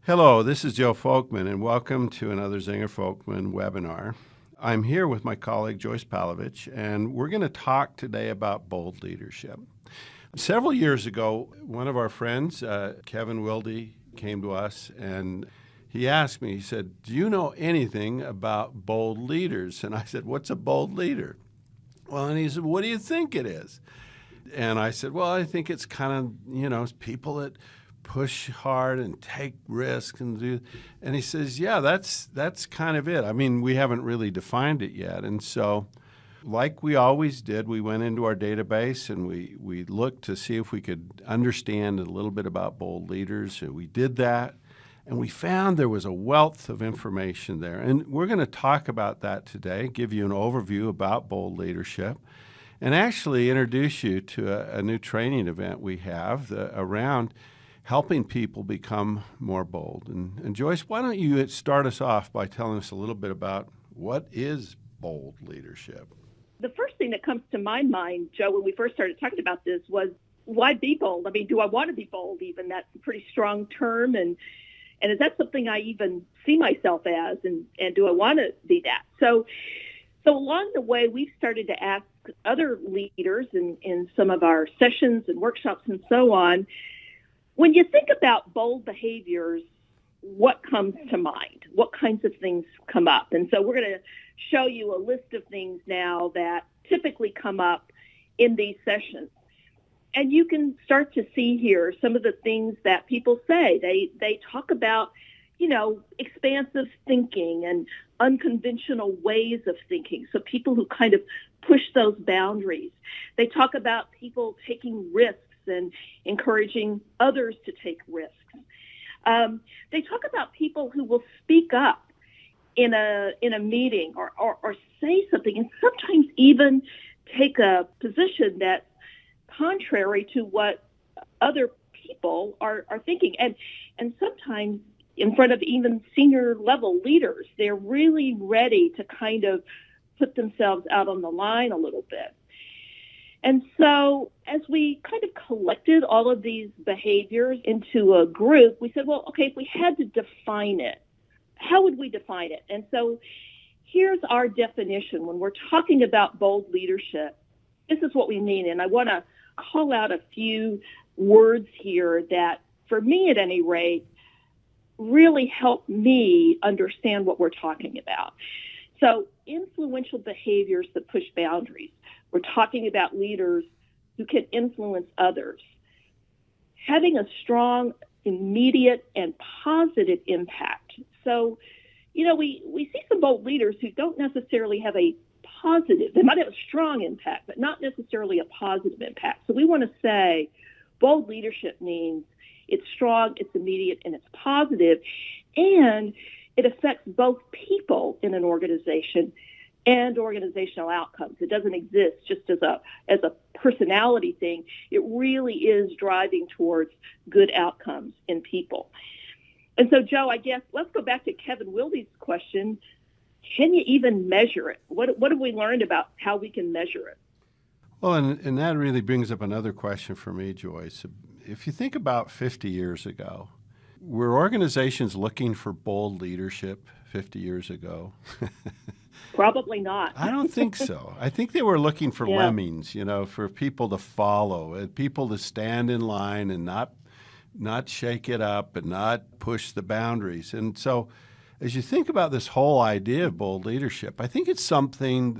Hello, this is Joe Folkman, and welcome to another Zinger Folkman webinar. I'm here with my colleague Joyce Palovich, and we're going to talk today about bold leadership. Several years ago, one of our friends, Kevin Wilde, came to us and he asked me, he said, "Do you know anything about bold leaders?" And I said, "What's a bold leader?" Well, and he said, "What do you think it is?" And I said, "Well, I think it's kind of, it's people that push hard and take risks and do." And he says, "Yeah, that's kind of it. I mean, we haven't really defined it yet." And so, like we always did, we went into our database and we looked to see if we could understand a little bit about bold leaders. And we did that, and we found there was a wealth of information there. And we're going to talk about that today, give you an overview about bold leadership, and actually introduce you to a new training event we have around helping people become more bold. And Joyce, why don't you start us off by telling us a little bit about what is bold leadership? The first thing that comes to my mind, Joe, when we first started talking about this was, why be bold? I mean, do I want to be bold even? That's a pretty strong term. And is that something I even see myself as? And do I want to be that? So along the way, we've started to ask other leaders in some of our sessions and workshops and so on, when you think about bold behaviors, what comes to mind? What kinds of things come up? And so we're going to show you a list of things now that typically come up in these sessions. And you can start to see here some of the things that people say. They talk about, expansive thinking and unconventional ways of thinking. So people who kind of push those boundaries. They talk about people taking risks and encouraging others to take risks. They talk about people who will speak up in a meeting or say something, and sometimes even take a position that's contrary to what other people are thinking. And sometimes in front of even senior level leaders, they're really ready to kind of put themselves out on the line a little bit. And so as we kind of collected all of these behaviors into a group, we said, well, okay, if we had to define it, how would we define it? And so here's our definition. When we're talking about bold leadership, this is what we mean. And I want to call out a few words here that, for me at any rate, really help me understand what we're talking about. So influential behaviors that push boundaries. We're talking about leaders who can influence others. Having a strong, immediate, and positive impact. So, we see some bold leaders who don't necessarily have a positive, they might have a strong impact, but not necessarily a positive impact. So we want to say bold leadership means it's strong, it's immediate, and it's positive, and it affects both people in an organization and organizational outcomes. It doesn't exist just as a personality thing. It really is driving towards good outcomes in people. And so, Joe, I guess let's go back to Kevin Wilde's question. Can you even measure it? What have we learned about how we can measure it? Well, and that really brings up another question for me, Joyce. If you think about 50 years ago, were organizations looking for bold leadership 50 years ago? Probably not. I don't think so. I think they were looking for lemmings, for people to follow, and people to stand in line and not shake it up and not push the boundaries. And so as you think about this whole idea of bold leadership, I think it's something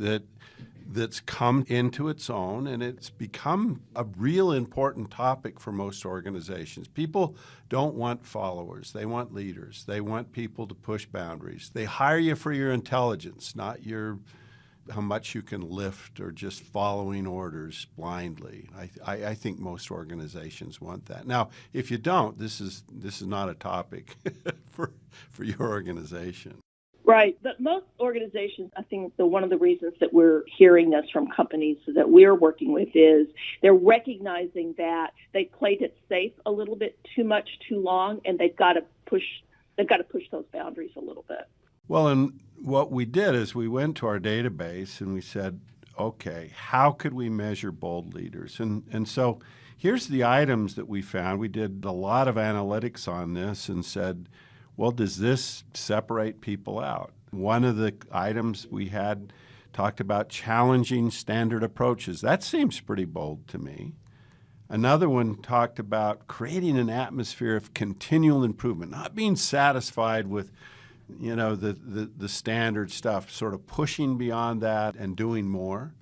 that's come into its own, and it's become a real important topic for most organizations. People don't want followers. They want leaders. They want people to push boundaries. They hire you for your intelligence, not how much you can lift or just following orders blindly. I think most organizations want that. Now, if you don't, this is not a topic for your organization. Right. But most organizations, I think one of the reasons that we're hearing this from companies that we're working with is they're recognizing that they played it safe a little bit too much, too long, and they've got to push those boundaries a little bit. Well, and what we did is we went to our database and we said, okay, how could we measure bold leaders? And so here's the items that we found. We did a lot of analytics on this and said, well, does this separate people out? One of the items we had talked about challenging standard approaches. That seems pretty bold to me. Another one talked about creating an atmosphere of continual improvement, not being satisfied with, the standard stuff, sort of pushing beyond that and doing more.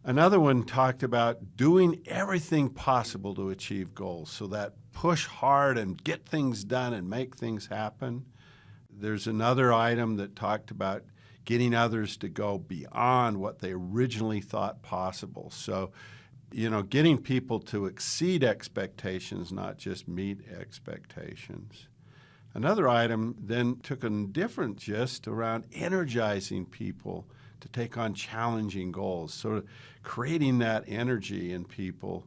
Another one talked about doing everything possible to achieve goals, so that push hard and get things done and make things happen. There's another item that talked about getting others to go beyond what they originally thought possible. So, getting people to exceed expectations, not just meet expectations. Another item then took a different gist around energizing people to take on challenging goals, sort of creating that energy in people,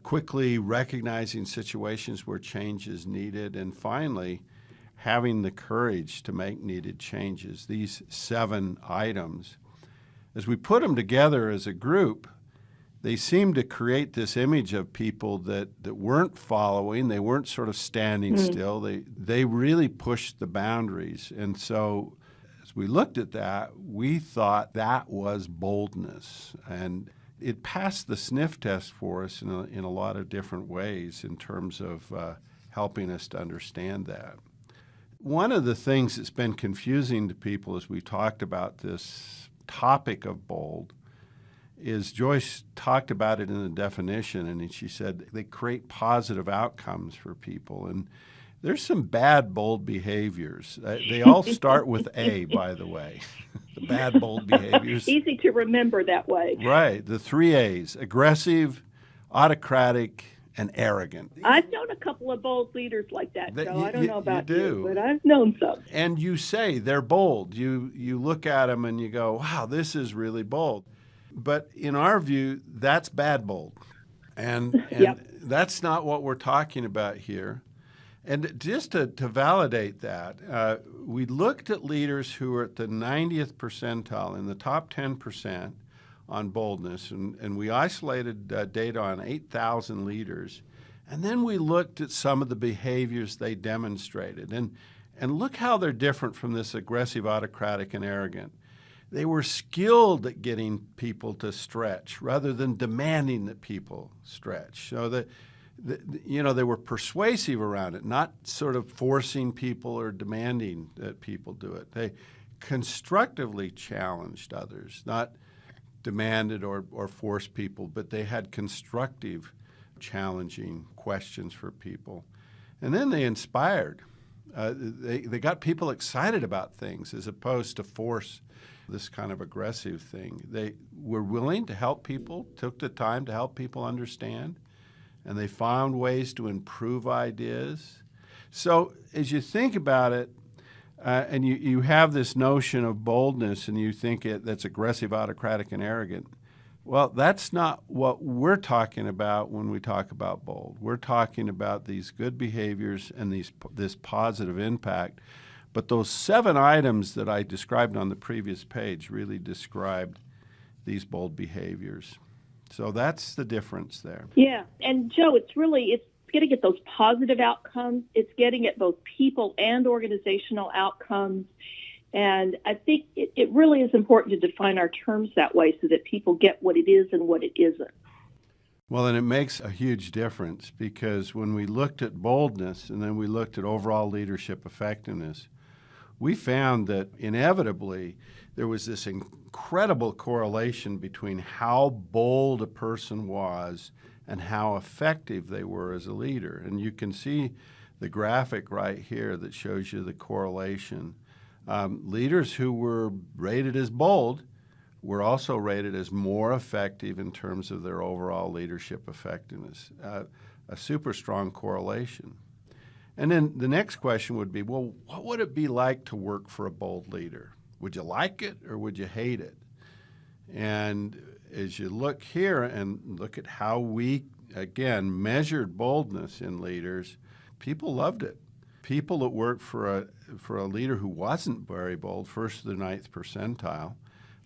quickly recognizing situations where change is needed, and finally, having the courage to make needed changes. These 7 items, as we put them together as a group, they seem to create this image of people that weren't following, they weren't sort of standing still, they really pushed the boundaries. And so as we looked at that, we thought that was boldness. And it passed the sniff test for us in a lot of different ways in terms of helping us to understand that. One of the things that's been confusing to people as we talked about this topic of bold is Joyce talked about it in the definition, and she said they create positive outcomes for people. And there's some bad, bold behaviors. They all start with A, by the way, the bad, bold behaviors. Easy to remember that way. Right, the 3 A's, aggressive, autocratic, and arrogant. I've known a couple of bold leaders like that, Joe. I don't know about you, but I've known some. And you say they're bold. You look at them and you go, wow, this is really bold. But in our view, that's bad bold. And that's not what we're talking about here. And just to validate that, we looked at leaders who were at the 90th percentile, in the top 10% on boldness, and we isolated data on 8,000 leaders. And then we looked at some of the behaviors they demonstrated. And look how they're different from this aggressive, autocratic, and arrogant. They were skilled at getting people to stretch rather than demanding that people stretch. So they were persuasive around it, not sort of forcing people or demanding that people do it. They constructively challenged others, not demanded or forced people, but they had constructive, challenging questions for people. And then they inspired. They got people excited about things as opposed to force this kind of aggressive thing. They were willing to help people, took the time to help people understand, and they found ways to improve ideas. So as you think about it, and you have this notion of boldness and you think that's aggressive, autocratic, and arrogant, well, that's not what we're talking about when we talk about bold. We're talking about these good behaviors and this positive impact. But those 7 items that I described on the previous page really described these bold behaviors. So that's the difference there. Yeah, and Joe, it's getting at those positive outcomes. It's getting at both people and organizational outcomes. And I think it really is important to define our terms that way so that people get what it is and what it isn't. Well, and it makes a huge difference because when we looked at boldness and then we looked at overall leadership effectiveness, we found that inevitably there was this incredible correlation between how bold a person was and how effective they were as a leader. And you can see the graphic right here that shows you the correlation. Leaders who were rated as bold were also rated as more effective in terms of their overall leadership effectiveness, a super strong correlation. And then the next question would be, well, what would it be like to work for a bold leader? Would you like it or would you hate it? And as you look here and look at how we, again, measured boldness in leaders, people loved it. People that worked for a leader who wasn't very bold, first to the 9th percentile,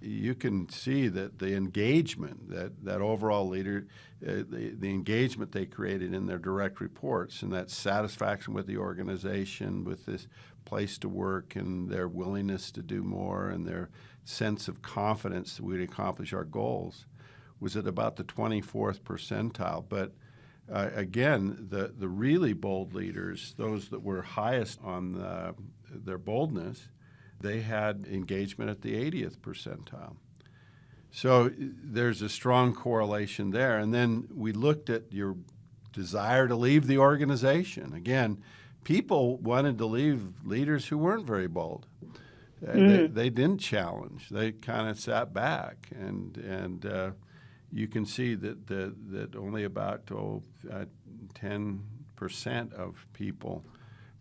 you can see that the engagement, that overall leader, the engagement they created in their direct reports, and that satisfaction with the organization, with this place to work, and their willingness to do more, and their sense of confidence that we'd accomplish our goals, was at about the 24th percentile. But again, the really bold leaders, those that were highest on their boldness, they had engagement at the 80th percentile. So there's a strong correlation there. And then we looked at your desire to leave the organization. Again, people wanted to leave leaders who weren't very bold. They didn't challenge. They kind of sat back. And you can see that only about 10% of people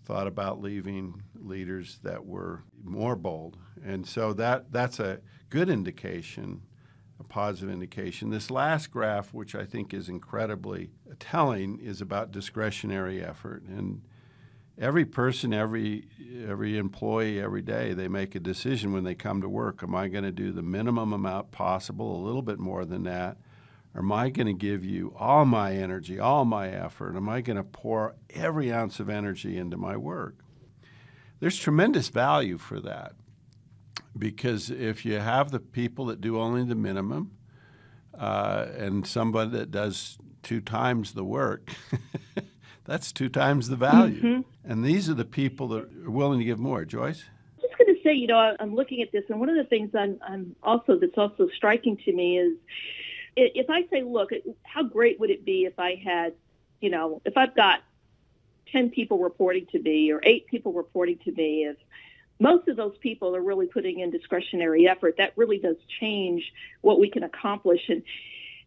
thought about leaving leaders that were more bold. And so that's a good indication, a positive indication. This last graph, which I think is incredibly telling, is about discretionary effort. And every person, every employee, every day, they make a decision when they come to work. Am I going to do the minimum amount possible, a little bit more than that? Or am I going to give you all my energy, all my effort? Am I going to pour every ounce of energy into my work? There's tremendous value for that, because if you have the people that do only the minimum and somebody that does 2 times the work, that's 2 times the value. Mm-hmm. And these are the people that are willing to give more. Joyce? I'm just going to say, I'm looking at this, and one of the things that's also striking to me is, if I say, look, how great would it be if I had, if I've got 10 people reporting to me or 8 people reporting to me, if most of those people are really putting in discretionary effort, that really does change what we can accomplish. And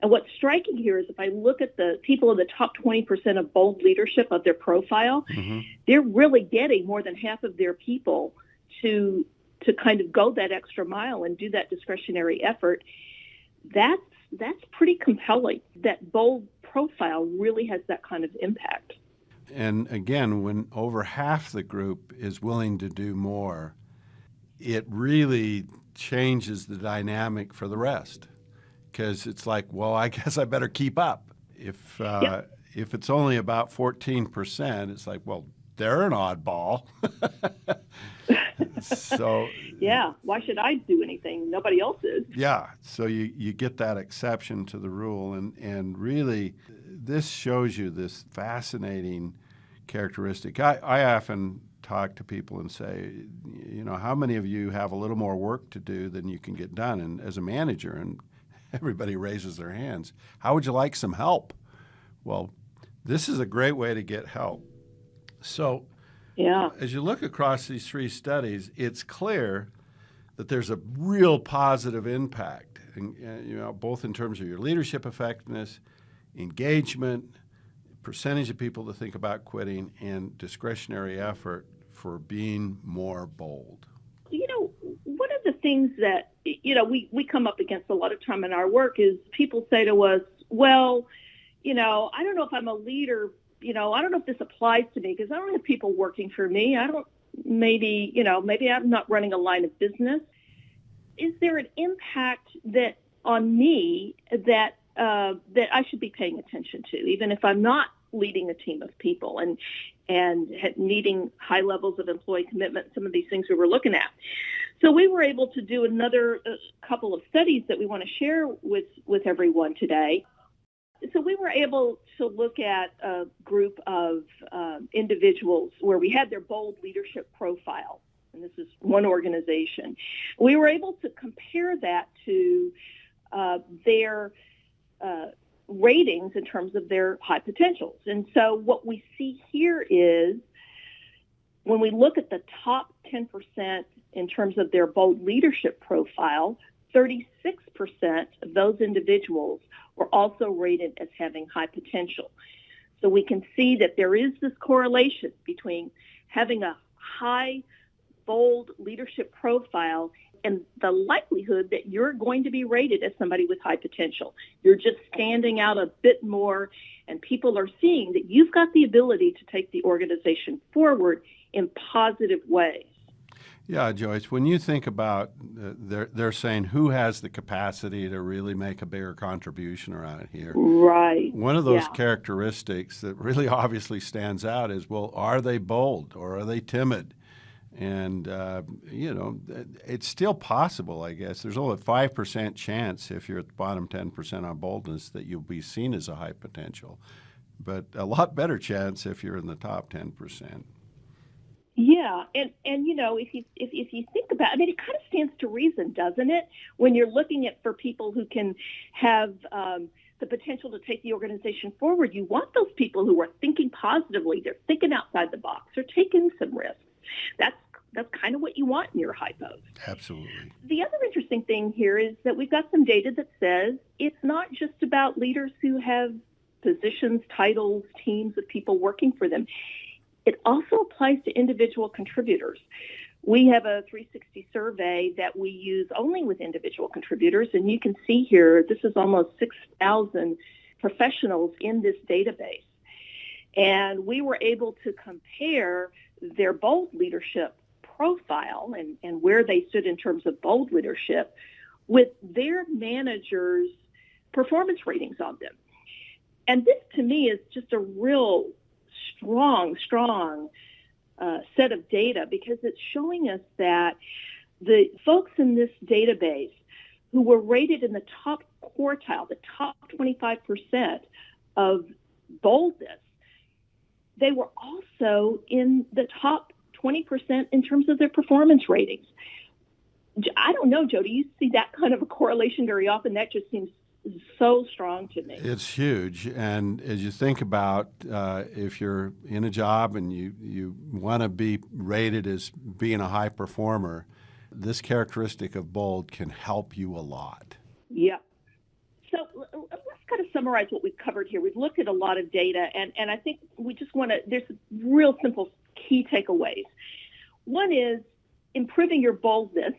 what's striking here is if I look at the people in the top 20% of bold leadership of their profile, mm-hmm. they're really getting more than half of their people to kind of go that extra mile and do that discretionary effort. That's pretty compelling. That bold profile really has that kind of impact. And again, when over half the group is willing to do more, it really changes the dynamic for the rest. Because it's like, well, I guess I better keep up. If it's only about 14%, it's like, well, they're an oddball. So yeah, why should I do anything? Nobody else is. Yeah, so you get that exception to the rule, and really this shows you this fascinating characteristic. I often talk to people and say, how many of you have a little more work to do than you can get done? And as a manager, and everybody raises their hands, how would you like some help? Well, this is a great way to get help. So yeah, as you look across these 3 studies, it's clear that there's a real positive impact, both in terms of your leadership effectiveness, engagement, percentage of people that think about quitting, and discretionary effort for being more bold. One of the things that, we come up against a lot of time in our work is people say to us, well, I don't know if I'm a leader. I don't know if this applies to me because I don't have people working for me. Maybe I'm not running a line of business. Is there an impact on me that I should be paying attention to, even if I'm not leading a team of people and needing high levels of employee commitment, some of these things we were looking at? So we were able to do another couple of studies that we want to share with everyone today. So we were able to look at a group of individuals where we had their bold leadership profile, and this is one organization. We were able to compare that to their ratings in terms of their high potentials. And so what we see here is when we look at the top 10% in terms of their bold leadership profile, 36% of those individuals were also rated as having high potential. So we can see that there is this correlation between having a high, bold leadership profile and the likelihood that you're going to be rated as somebody with high potential. You're just standing out a bit more, and people are seeing that you've got the ability to take the organization forward in positive ways. Yeah, Joyce, when you think about, they're saying who has the capacity to really make a bigger contribution around here. Right. One of those Yeah. characteristics that really obviously stands out is, well, are they bold or are they timid? And, it's still possible, I guess. There's only a 5% chance if you're at the bottom 10% on boldness that you'll be seen as a high potential, but a lot better chance if you're in the top 10%. Yeah, and if you think about, I mean, it kind of stands to reason, doesn't it? When you're looking at for people who can have the potential to take the organization forward, you want those people who are thinking positively. They're thinking outside the box. They're taking some risks. That's kind of what you want in your hypos. Absolutely. The other interesting thing here is that we've got some data that says it's not just about leaders who have positions, titles, teams of people working for them. It also applies to individual contributors. We have a 360 survey that we use only with individual contributors, and you can see here, this is almost 6,000 professionals in this database. And we were able to compare their bold leadership profile and where they stood in terms of bold leadership with their managers' performance ratings on them. And this, to me, is just a real strong set of data, because it's showing us that the folks in this database who were rated in the top quartile, the top 25% of boldness, they were also in the top 20% in terms of their performance ratings. I don't know, Joe, do you see that kind of a correlation very often? That just seems so strong to me. It's huge. And as you think about if you're in a job and you want to be rated as being a high performer, this characteristic of bold can help you a lot. Yeah. So let's kind of summarize what we've covered here. We've looked at a lot of data, and I think we just want to, there's real simple key takeaways. One is improving your boldness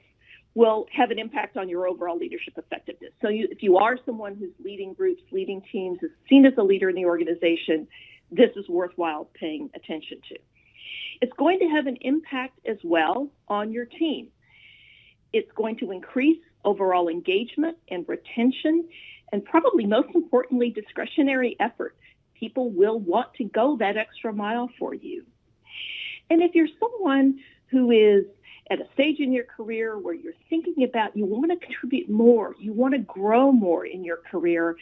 will have an impact on your overall leadership effectiveness. So if you are someone who's leading groups, leading teams, is seen as a leader in the organization, this is worthwhile paying attention to. It's going to have an impact as well on your team. It's going to increase overall engagement and retention, and probably most importantly, discretionary effort. People will want to go that extra mile for you. And if you're someone who is at a stage in your career where you're thinking about you want to contribute more, you want to grow more in your career,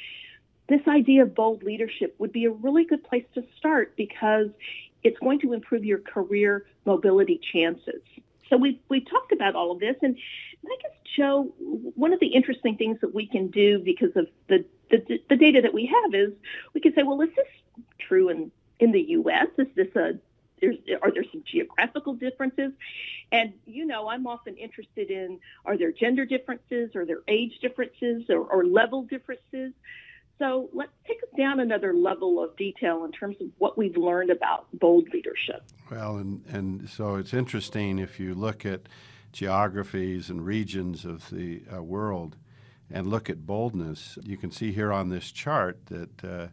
this idea of bold leadership would be a really good place to start, because it's going to improve your career mobility chances. So we've talked about all of this, and I guess, Joe, one of the interesting things that we can do because of the data that we have is we can say, well, is this true in the U.S.? Are there some geographical differences? And, I'm often interested in, are there gender differences, are there age differences, or level differences? So let's take us down another level of detail in terms of what we've learned about bold leadership. Well, and so it's interesting if you look at geographies and regions of the world and look at boldness, you can see here on this chart that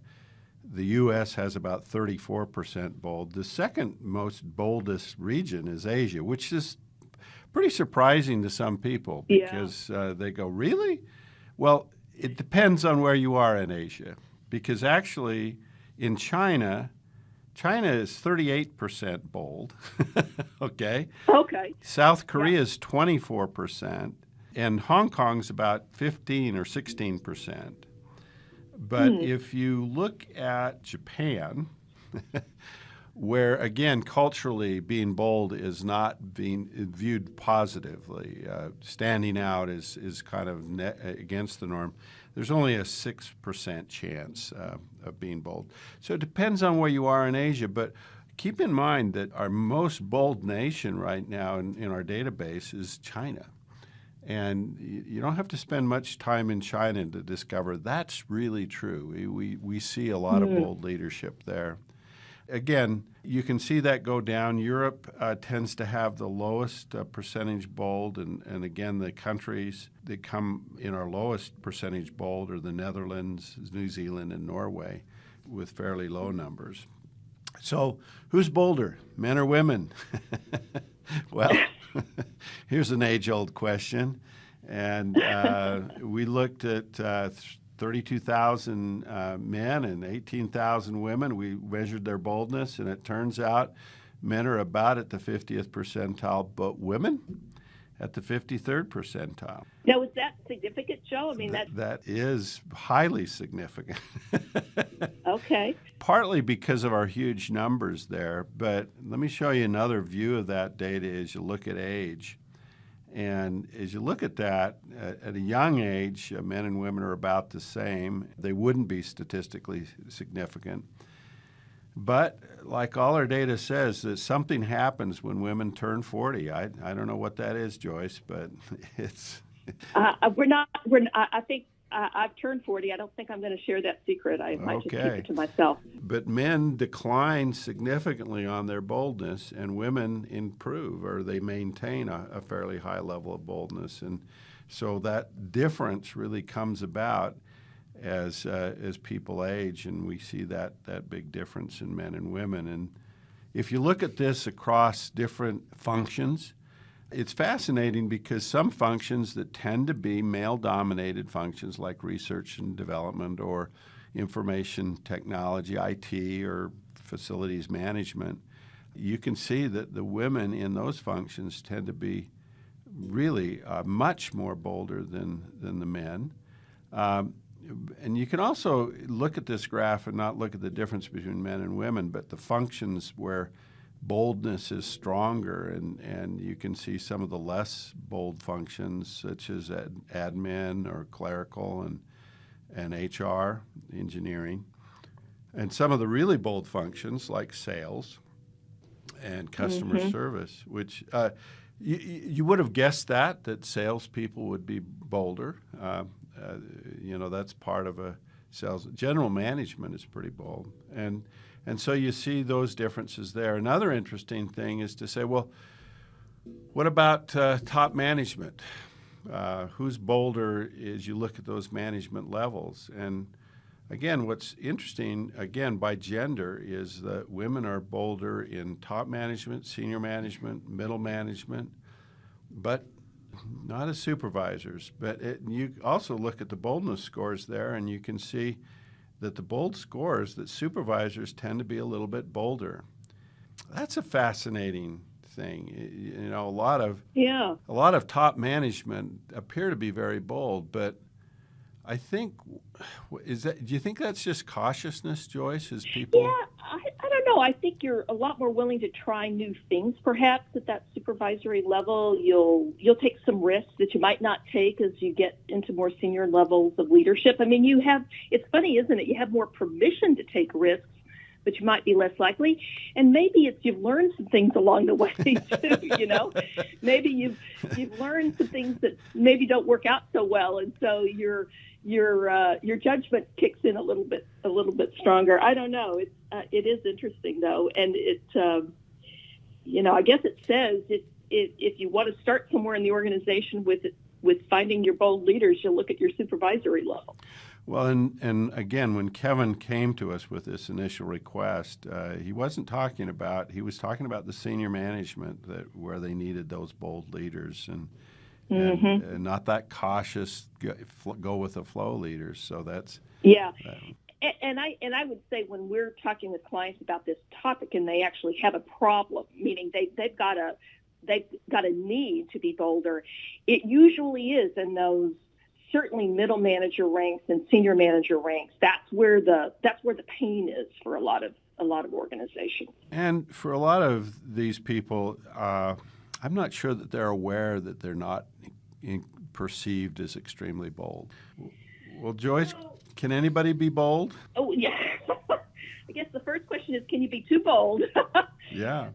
the U.S. has about 34% bold. The second most boldest region is Asia, which is pretty surprising to some people because they go, really? Well, it depends on where you are in Asia, because actually in China is 38% bold, okay? Okay. South Korea is 24%, and Hong Kong's about 15 or 16%. But if you look at Japan, where, again, culturally being bold is not being viewed positively, standing out is kind of against the norm, there's only a 6% chance of being bold. So it depends on where you are in Asia, but keep in mind that our most bold nation right now in our database is China. And you don't have to spend much time in China to discover that's really true. We see a lot of bold leadership there. Again, you can see that go down. Europe tends to have the lowest percentage bold, and again, the countries that come in our lowest percentage bold are the Netherlands, New Zealand, and Norway, with fairly low numbers. So who's bolder, men or women? Well, Here's an age-old question. And we looked at 32,000 men and 18,000 women. We measured their boldness, and it turns out men are about at the 50th percentile, but women at the 53rd percentile. Now, is that significant, Joe? I mean, that is highly significant. Okay. Partly because of our huge numbers there, but let me show you another view of that data as you look at age. And as you look at that, at a young age, men and women are about the same. They wouldn't be statistically significant. But like all our data says, that something happens when women turn 40. I don't know what that is, Joyce, but it's... I think I've turned 40. I don't think I'm going to share that secret. I might just keep it to myself. But men decline significantly on their boldness, and women improve, or they maintain a fairly high level of boldness. And so that difference really comes about as people age, and we see that big difference in men and women. And if you look at this across different functions, it's fascinating because some functions that tend to be male-dominated functions like research and development or information technology, IT, or facilities management, you can see that the women in those functions tend to be really much more bolder than the men. And you can also look at this graph and not look at the difference between men and women, but the functions where boldness is stronger, and you can see some of the less bold functions such as admin or clerical and HR, engineering, and some of the really bold functions like sales and customer service, which you would have guessed that salespeople would be bolder. That's part of a sales. General management is pretty bold, and so you see those differences there. Another interesting thing is to say, well, what about top management? Who's bolder as you look at those management levels? And again, what's interesting, again, by gender, is that women are bolder in top management, senior management, middle management, but not as supervisors. But you also look at the boldness scores there, and you can see that the bold scores, that supervisors tend to be a little bit bolder. That's a fascinating thing. A lot of top management appear to be very bold, but I think, do you think that's just cautiousness, Joyce, as people? Yeah, I don't know. I think you're a lot more willing to try new things, perhaps, at that supervisory level. You'll take some risks that you might not take as you get into more senior levels of leadership. I mean, it's funny, isn't it? You have more permission to take risks, but you might be less likely. And maybe you've learned some things along the way, too, Maybe you've learned some things that maybe don't work out so well, and so your judgment kicks in a little bit stronger. I don't know. It is interesting though, and I guess it says if you want to start somewhere in the organization with finding your bold leaders, you'll look at your supervisory level. Well, and again, when Kevin came to us with this initial request, he was talking about the senior management where they needed those bold leaders and not that cautious go with the flow leaders. So that's And I would say when we're talking with clients about this topic and they actually have a problem, meaning they've got a need to be bolder, it usually is in those certainly middle manager ranks and senior manager ranks. That's where the pain is for a lot of organizations. And for a lot of these people, I'm not sure that they're aware that they're not perceived as extremely bold. Well, Joyce, can anybody be bold? Oh, yeah. I guess the first question is, can you be too bold? Yeah.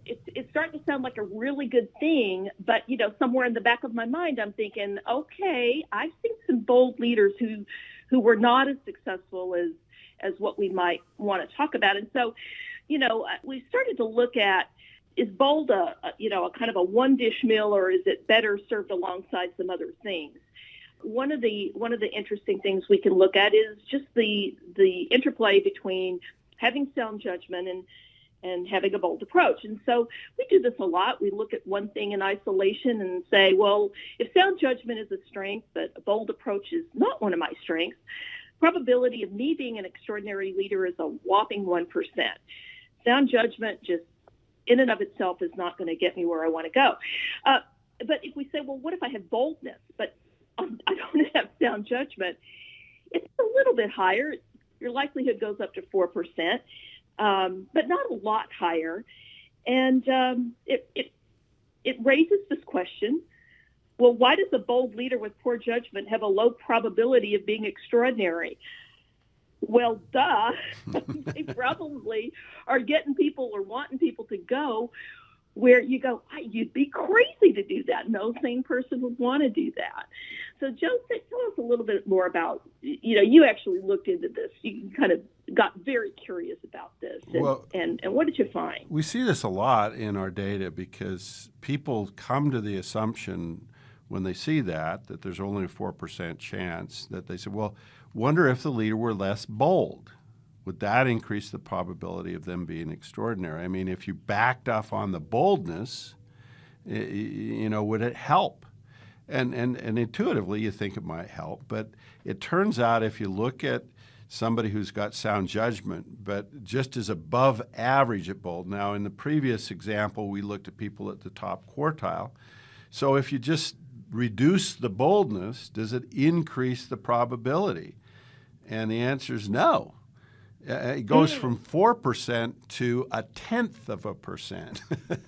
It's starting to sound like a really good thing, but, somewhere in the back of my mind, I'm thinking, okay, I've seen some bold leaders who were not as successful as what we might want to talk about. And so, we started to look at, is bold a kind of a one dish meal, or is it better served alongside some other things? One of the interesting things we can look at is just the interplay between having sound judgment and having a bold approach. And so we do this a lot. We look at one thing in isolation and say, well, if sound judgment is a strength, but a bold approach is not one of my strengths, probability of me being an extraordinary leader is a whopping 1%. Sound judgment just in and of itself is not going to get me where I want to go. But if we say, well, what if I have boldness, but I don't have sound judgment, it's a little bit higher. Your likelihood goes up to 4%, but not a lot higher. And it raises this question, well, why does a bold leader with poor judgment have a low probability of being extraordinary? Well, duh. They probably are getting people or wanting people to go where you go, you'd be crazy to do that. No sane person would want to do that. So, Joe, tell us a little bit more about, you actually looked into this. You kind of got very curious about this. And what did you find? We see this a lot in our data because people come to the assumption when they see that there's only a 4% chance that they say, well, wonder if the leader were less bold. Would that increase the probability of them being extraordinary? I mean, if you backed off on the boldness, would it help? And intuitively, you think it might help. But it turns out if you look at somebody who's got sound judgment, but just is above average at bold. Now, in the previous example, we looked at people at the top quartile. So if you just reduce the boldness, does it increase the probability? And the answer is no. It goes from 4% to 0.1%.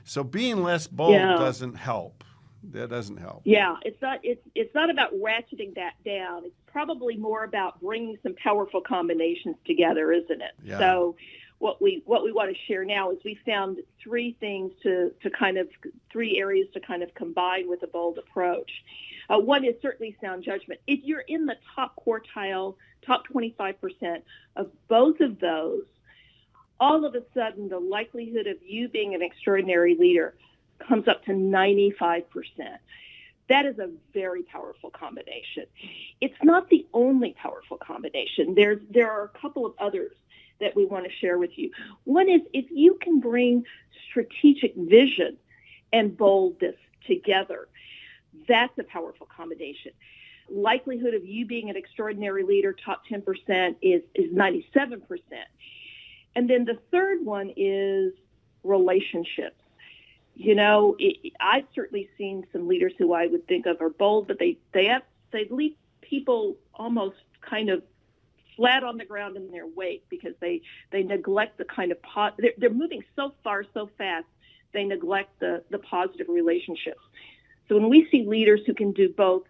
So being less bold doesn't help. That doesn't help. Yeah, it's not about ratcheting that down. It's probably more about bringing some powerful combinations together, isn't it? Yeah. So what we want to share now is we found three areas to kind of combine with a bold approach. One is certainly sound judgment. If you're in the top quartile, top 25% of both of those, all of a sudden the likelihood of you being an extraordinary leader comes up to 95%. That is a very powerful combination. It's not the only powerful combination. There are a couple of others that we want to share with you. One is if you can bring strategic vision and boldness together, that's a powerful combination. Likelihood of you being an extraordinary leader, top 10%, is 97%. And then the third one is relationships. I've certainly seen some leaders who I would think of are bold, but they leave people almost kind of flat on the ground in their wake because they neglect the kind of they're moving so far so fast they neglect the positive relationships. So when we see leaders who can do both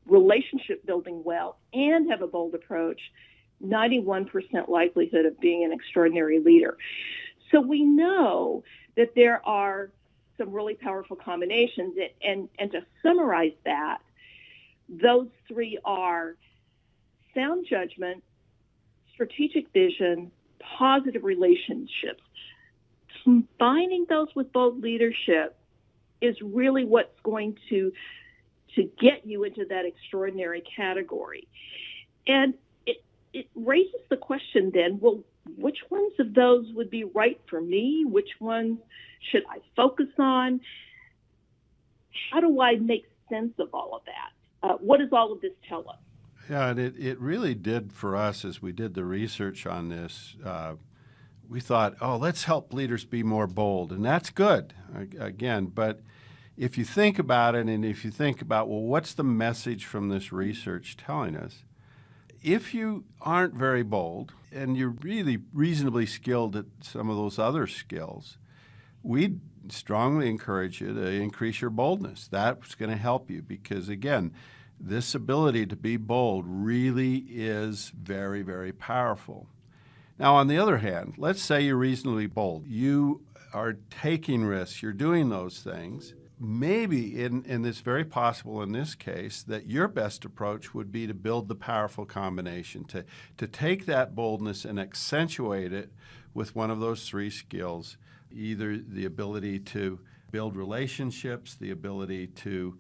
relationship building well and have a bold approach, 91% likelihood of being an extraordinary leader. So we know that there are some really powerful combinations, and to summarize that, those three are sound judgment, strategic vision, positive relationships. Combining those with bold leadership is really what's going to get you into that extraordinary category. And it raises the question then, well, which ones of those would be right for me? Which ones should I focus on? How do I make sense of all of that? What does all of this tell us? Yeah, and it really did for us as we did the research on this. We thought, let's help leaders be more bold. And that's good, again. But if you think about it, and if you think about, well, what's the message from this research telling us? If you aren't very bold and you're really reasonably skilled at some of those other skills, we'd strongly encourage you to increase your boldness. That's going to help you because, again, this ability to be bold really is very, very powerful. Now, on the other hand, let's say you're reasonably bold. You are taking risks. You're doing those things. Maybe, and it's very possible in this case, that your best approach would be to build the powerful combination, to take that boldness and accentuate it with one of those three skills, either the ability to build relationships, the ability to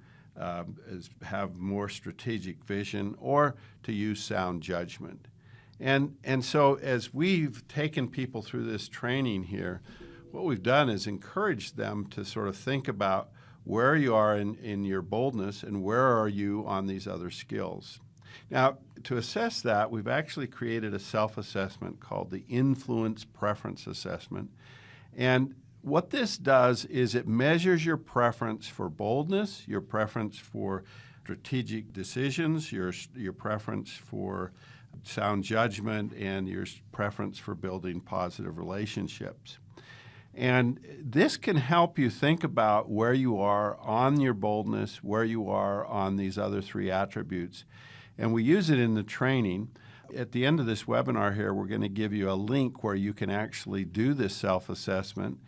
have more strategic vision, or to use sound judgment. And so as we've taken people through this training here, what we've done is encouraged them to sort of think about where you are in your boldness and where are you on these other skills. Now, to assess that, we've actually created a self-assessment called the Influence Preference Assessment. And what this does is it measures your preference for boldness, your preference for strategic decisions, your preference for sound judgment, and your preference for building positive relationships. And this can help you think about where you are on your boldness, where you are on these other three attributes. And we use it in the training. At the end of this webinar here, we're going to give you a link where you can actually do this self-assessment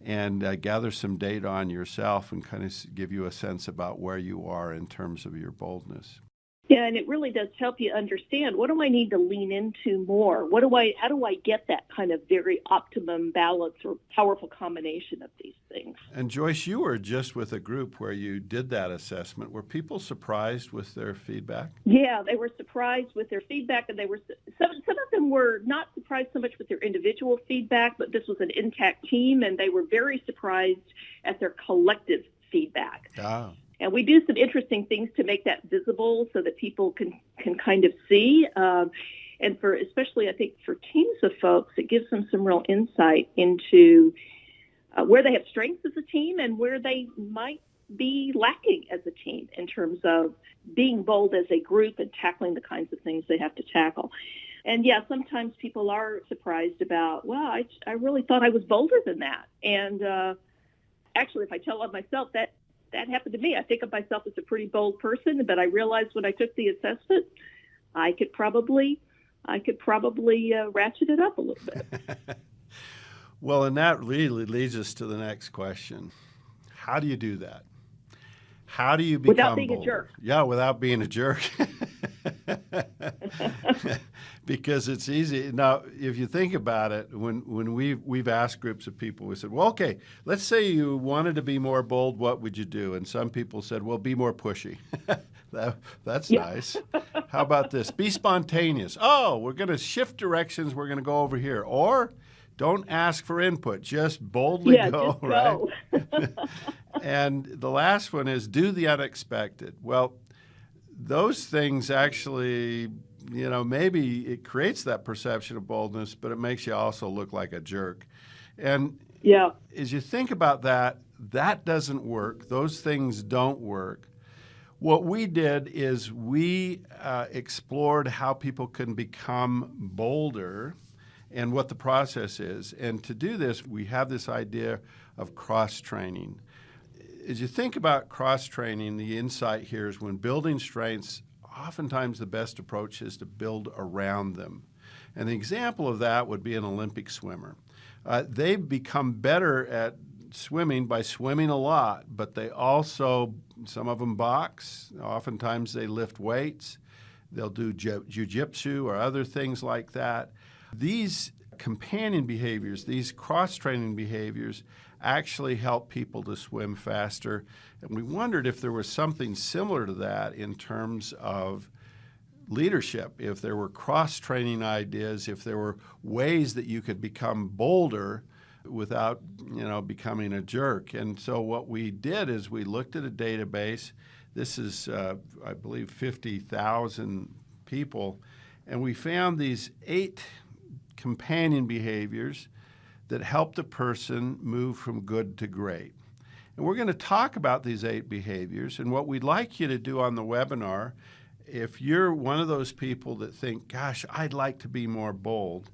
and gather some data on yourself and kind of give you a sense about where you are in terms of your boldness. Yeah, and it really does help you understand, what do I need to lean into more? How do I get that kind of very optimum balance or powerful combination of these things? And Joyce, you were just with a group where you did that assessment. Were people surprised with their feedback? Yeah, they were surprised with their feedback, and they were some of them were not surprised so much with their individual feedback, but this was an intact team, and they were very surprised at their collective feedback. Ah. And we do some interesting things to make that visible so that people can kind of see. And for especially, I think, for teams of folks, it gives them some real insight into where they have strengths as a team and where they might be lacking as a team in terms of being bold as a group and tackling the kinds of things they have to tackle. And yeah, sometimes people are surprised about, wow, I really thought I was bolder than that. And actually, if I tell on myself, that happened to me. I think of myself as a pretty bold person, but I realized when I took the assessment, I could probably ratchet it up a little bit. Well, and that really leads us to the next question. How do you do that? How do you become without being bolder? a jerk? Yeah, without being a jerk. Because it's easy. Now, if you think about it, when we've asked groups of people, we said, well, okay, let's say you wanted to be more bold, what would you do? And some people said, well, be more pushy. That's nice. How about this? Be spontaneous. Oh, we're going to shift directions. We're going to go over here. Or don't ask for input. Just boldly go, just right? And the last one is do the unexpected. Well, those things actually, maybe it creates that perception of boldness, but it makes you also look like a jerk. And as you think about that, that doesn't work. Those things don't work. What we did is we explored how people can become bolder and what the process is. And to do this, we have this idea of cross-training. As you think about cross-training, the insight here is when building strengths, oftentimes the best approach is to build around them. And the example of that would be an Olympic swimmer. They become better at swimming by swimming a lot, but they also, some of them box. Oftentimes they lift weights. They'll do jiu-jitsu or other things like that. These companion behaviors, these cross-training behaviors, actually help people to swim faster. And we wondered if there was something similar to that in terms of leadership, if there were cross-training ideas, if there were ways that you could become bolder without, becoming a jerk. And so what we did is we looked at a database. This is, I believe, 50,000 people. And we found these 8 companion behaviors that helped a person move from good to great. And we're going to talk about these 8 behaviors. And what we'd like you to do on the webinar, if you're one of those people that think, gosh, I'd like to be more bold,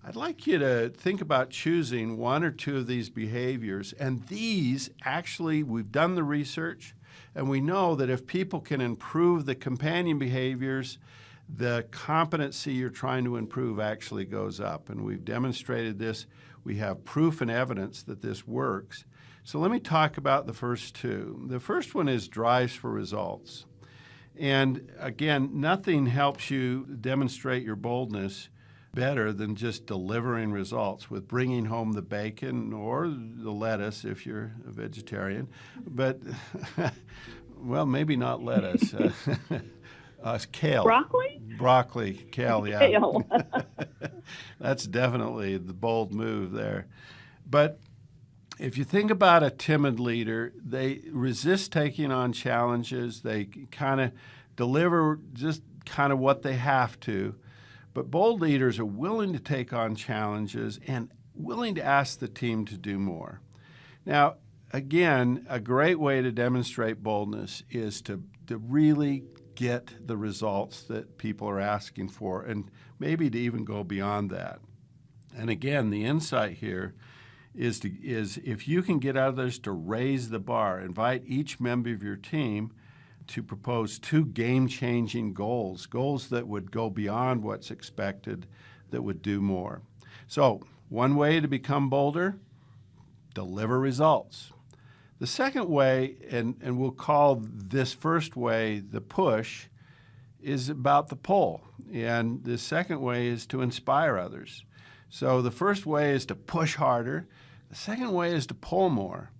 I'd like you to think about choosing 1 or 2 of these behaviors. And these, actually, we've done the research, and we know that if people can improve the companion behaviors, the competency you're trying to improve actually goes up. And we've demonstrated this. We have proof and evidence that this works. So let me talk about the first 2. The first one is drives for results. And again, nothing helps you demonstrate your boldness better than just delivering results with bringing home the bacon or the lettuce if you're a vegetarian. But, well, maybe not lettuce. Kale. Broccoli? Broccoli, kale, yeah. Kale. That's definitely the bold move there. But if you think about a timid leader, they resist taking on challenges. They kind of deliver just kind of what they have to. But bold leaders are willing to take on challenges and willing to ask the team to do more. Now, again, a great way to demonstrate boldness is to really get the results that people are asking for, and maybe to even go beyond that. And again, the insight here is if you can get others to raise the bar, invite each member of your team to propose 2 game-changing goals that would go beyond what's expected, that would do more. So, one way to become bolder, deliver results. The second way, and we'll call this first way the push, is about the pull. And the second way is to inspire others. So the first way is to push harder. The second way is to pull more.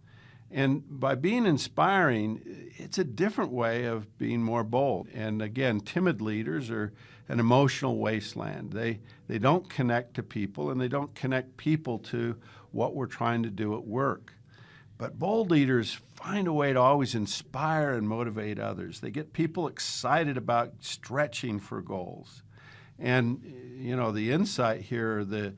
And by being inspiring, it's a different way of being more bold. And again, timid leaders are an emotional wasteland. They don't connect to people, and they don't connect people to what we're trying to do at work. But bold leaders find a way to always inspire and motivate others. They get people excited about stretching for goals. And, you know, the insight here, the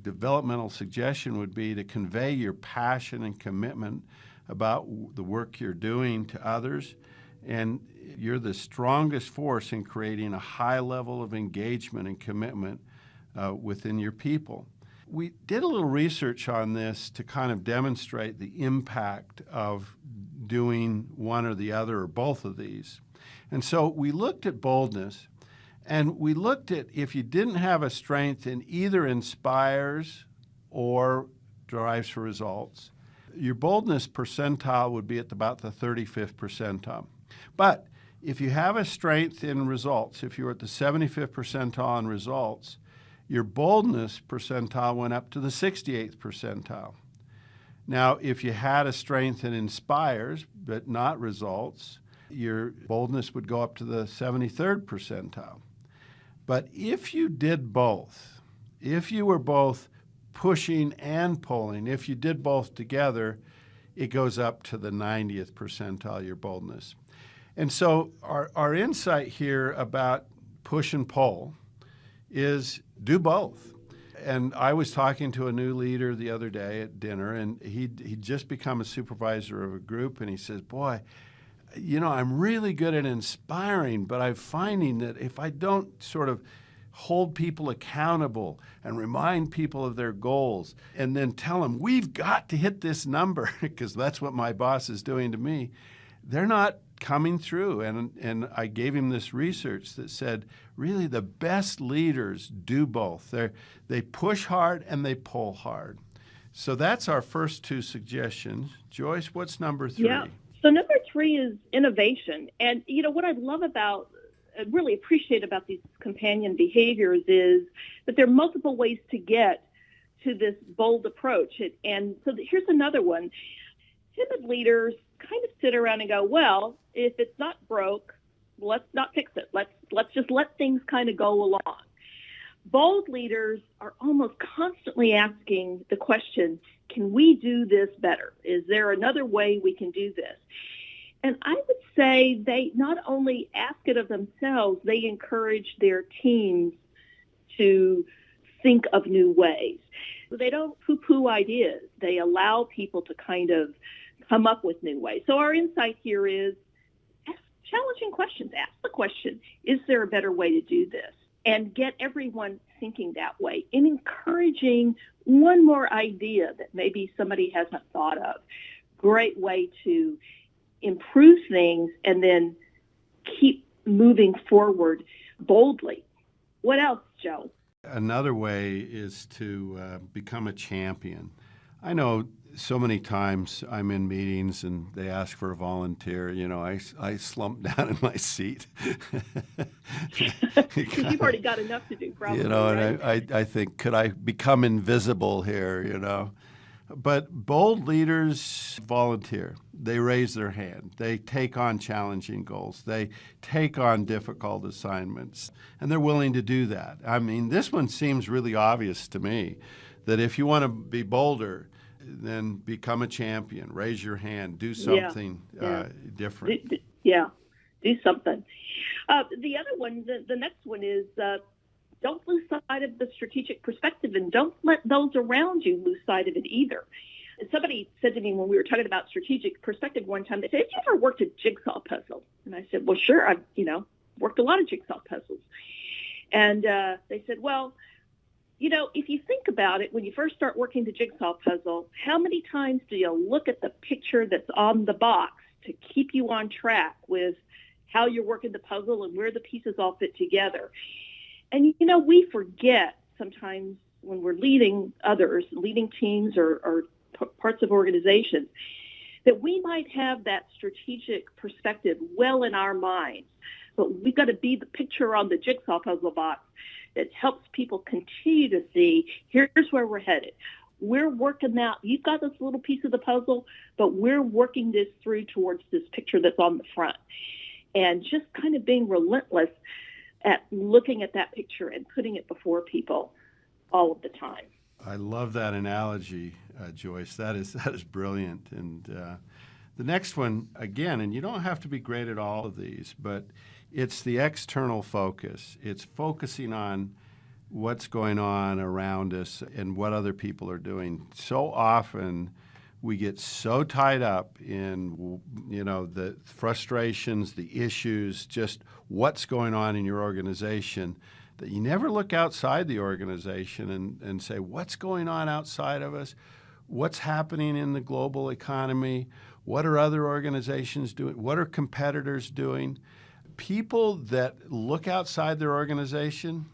developmental suggestion would be to convey your passion and commitment about the work you're doing to others. And you're the strongest force in creating a high level of engagement and commitment within your people. We did a little research on this to kind of demonstrate the impact of doing one or the other or both of these. And so we looked at boldness, and we looked at if you didn't have a strength in either inspires or drives for results, your boldness percentile would be at about the 35th percentile. But if you have a strength in results, if you're at the 75th percentile in results, your boldness percentile went up to the 68th percentile. Now, if you had a strength in inspires but not results, your boldness would go up to the 73rd percentile. But if you did both, if you were both pushing and pulling, if you did both together, it goes up to the 90th percentile, your boldness. And so our insight here about push and pull is do both. And I was talking to a new leader the other day at dinner, and he'd just become a supervisor of a group, and he says, boy, you know, I'm really good at inspiring, but I'm finding that if I don't sort of hold people accountable and remind people of their goals and then tell them, we've got to hit this number, because that's what my boss is doing to me, they're not coming through. And I gave him this research that said, really, the best leaders do both. They push hard and they pull hard. So that's our first 2 suggestions. Joyce, what's number 3? Yeah. So number 3 is innovation. And, you know, what I love about, I really appreciate about these companion behaviors is that there are multiple ways to get to this bold approach. And so here's another one. Timid leaders kind of sit around and go, well, if it's not broke, let's not fix it. Let's just let things kind of go along. Bold leaders are almost constantly asking the question, can we do this better? Is there another way we can do this? And I would say they not only ask it of themselves, they encourage their teams to think of new ways. They don't poo-poo ideas. They allow people to kind of come up with new ways. So our insight here is ask challenging questions. Ask the question, is there a better way to do this? And get everyone thinking that way and encouraging one more idea that maybe somebody hasn't thought of. Great way to improve things and then keep moving forward boldly. What else, Joe? Another way is to become a champion. I know so many times I'm in meetings and they ask for a volunteer. You know, I slump down in my seat. You've already got enough to do, probably. You know, right? and I think, could I become invisible here, you know? But bold leaders volunteer. They raise their hand. They take on challenging goals. They take on difficult assignments, and they're willing to do that. I mean, this one seems really obvious to me, that if you want to be bolder, then become a champion, raise your hand, do something different. Do something. The other one, the next one is don't lose sight of the strategic perspective, and don't let those around you lose sight of it either. And somebody said to me when we were talking about strategic perspective one time, they said, "Have you ever worked a jigsaw puzzle?" And I said, "Well, sure. I've worked a lot of jigsaw puzzles." And they said, "Well, if you think about it, when you first start working the jigsaw puzzle, how many times do you look at the picture that's on the box to keep you on track with how you're working the puzzle and where the pieces all fit together?" And, we forget sometimes when we're leading others, leading teams or parts of organizations, that we might have that strategic perspective well in our minds. But we've got to be the picture on the jigsaw puzzle box that helps people continue to see, here's where we're headed. We're working out. You've got this little piece of the puzzle, but we're working this through towards this picture that's on the front. And just kind of being relentless at looking at that picture and putting it before people all of the time. I love that analogy, Joyce. That is brilliant. And the next one, again, and you don't have to be great at all of these, but it's the external focus. It's focusing on what's going on around us and what other people are doing. So often we get so tied up in, the frustrations, the issues, just what's going on in your organization, that you never look outside the organization and say, what's going on outside of us? What's happening in the global economy? What are other organizations doing? What are competitors doing? People that look outside their organization,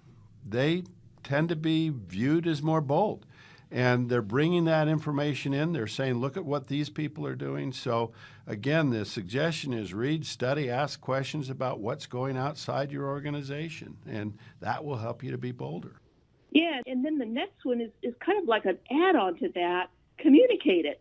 they tend to be viewed as more bold. And they're bringing that information in. They're saying, look at what these people are doing. So, again, the suggestion is read, study, ask questions about what's going outside your organization, and that will help you to be bolder. Yeah, and then the next one is kind of like an add-on to that. Communicate it.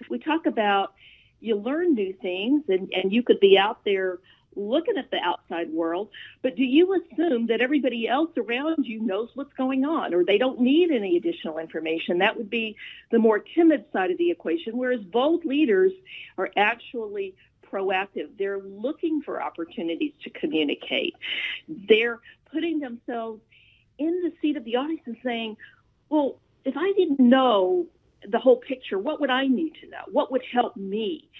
We talk about you learn new things, and you could be out there looking at the outside world, but do you assume that everybody else around you knows what's going on, or they don't need any additional information? That would be the more timid side of the equation, whereas bold leaders are actually proactive. They're looking for opportunities to communicate. They're putting themselves in the seat of the audience and saying, well, if I didn't know the whole picture, what would I need to know? What would help me?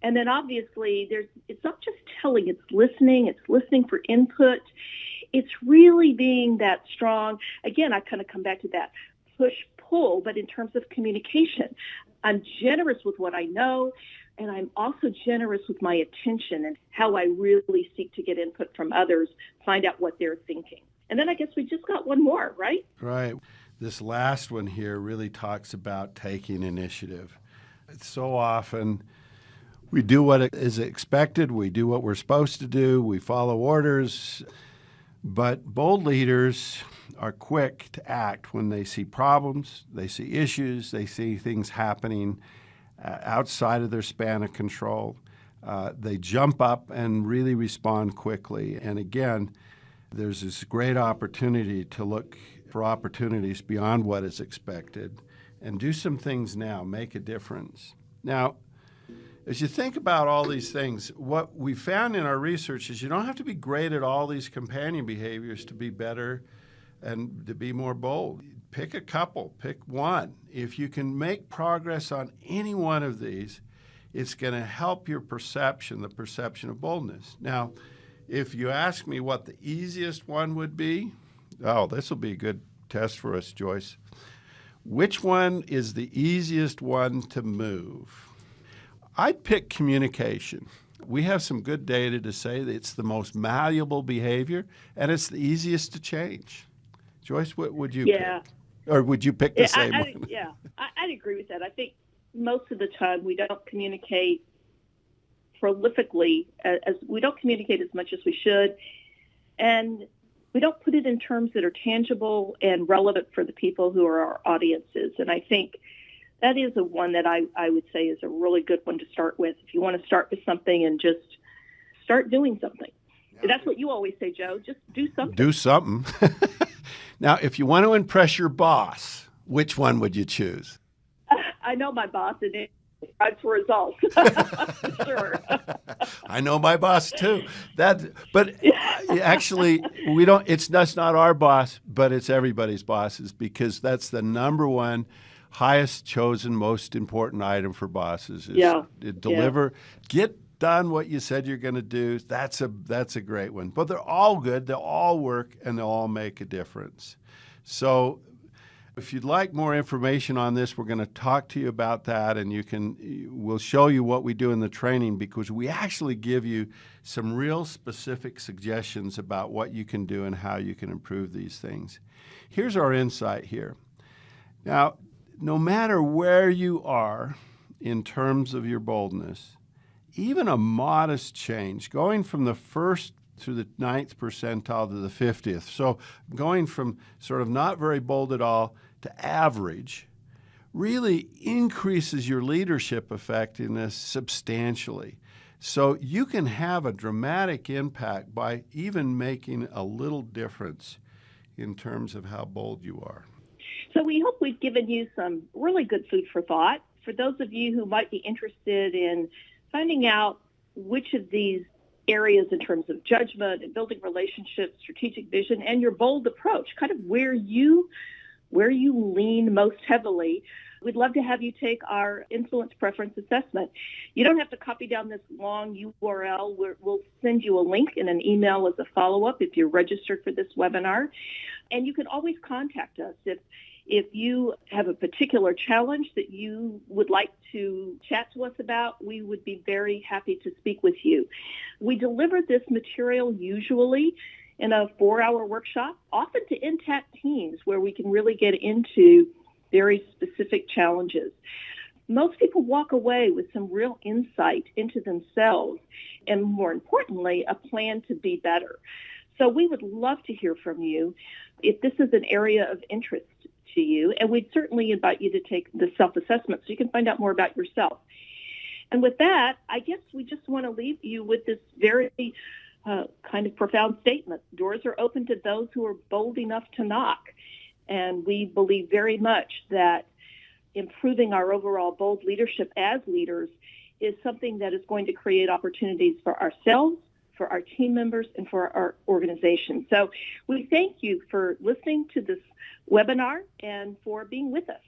And then obviously it's not just telling, it's listening for input. It's really being that strong. Again, I kind of come back to that push-pull, but in terms of communication, I'm generous with what I know, and I'm also generous with my attention and how I really seek to get input from others, find out what they're thinking. And then I guess we just got one more, right? Right. This last one here really talks about taking initiative. So often we do what is expected. We do what we're supposed to do. We follow orders. But bold leaders are quick to act when they see problems, they see issues, they see things happening outside of their span of control. They jump up and really respond quickly. And again, there's this great opportunity to look for opportunities beyond what is expected and do some things now, make a difference. Now, as you think about all these things, what we found in our research is you don't have to be great at all these companion behaviors to be better and to be more bold. Pick a couple, pick one. If you can make progress on any one of these, it's going to help your perception, the perception of boldness. Now, if you ask me what the easiest one would be, this will be a good test for us, Joyce. Which one is the easiest one to move? I'd pick communication. We have some good data to say that it's the most malleable behavior, and it's the easiest to change. Joyce, what would you pick? Or would you pick the same one? I'd agree with that. I think most of the time we don't communicate prolifically, as we don't communicate as much as we should, and we don't put it in terms that are tangible and relevant for the people who are our audiences. And I think that is a one that I would say is a really good one to start with. If you want to start with something and just start doing something. That's what you always say, Joe. Just do something. Do something. Now, if you want to impress your boss, which one would you choose? I know my boss, and it drives for results. Sure. I know my boss too. But actually, we don't. It's that's not our boss, but it's everybody's bosses, because that's the number one, highest chosen, most important item for bosses. Is deliver, get done what you said you're going to do. That's a great one. But they're all good. They'll all work, and they'll all make a difference. So if you'd like more information on this, we're going to talk to you about that, and we'll show you what we do in the training, because we actually give you some real specific suggestions about what you can do and how you can improve these things. Here's our insight here. Now, no matter where you are in terms of your boldness, even a modest change, going from the first to the 9th percentile to the 50th, so going from sort of not very bold at all to average, really increases your leadership effectiveness substantially. So you can have a dramatic impact by even making a little difference in terms of how bold you are. So we hope we've given you some really good food for thought. For those of you who might be interested in finding out which of these areas in terms of judgment and building relationships, strategic vision, and your bold approach, kind of where you lean most heavily, we'd love to have you take our influence preference assessment. You don't have to copy down this long URL. We'll send you a link in an email as a follow-up if you're registered for this webinar. And you can always contact us if you have a particular challenge that you would like to chat to us about. We would be very happy to speak with you. We deliver this material usually in a 4-hour workshop, often to intact teams where we can really get into very specific challenges. Most people walk away with some real insight into themselves and, more importantly, a plan to be better. So we would love to hear from you if this is an area of interest to you, and we'd certainly invite you to take the self-assessment so you can find out more about yourself. And with that, I guess we just want to leave you with this very kind of profound statement. Doors are open to those who are bold enough to knock. And we believe very much that improving our overall bold leadership as leaders is something that is going to create opportunities for ourselves, for our team members, and for our organization. So we thank you for listening to this webinar and for being with us.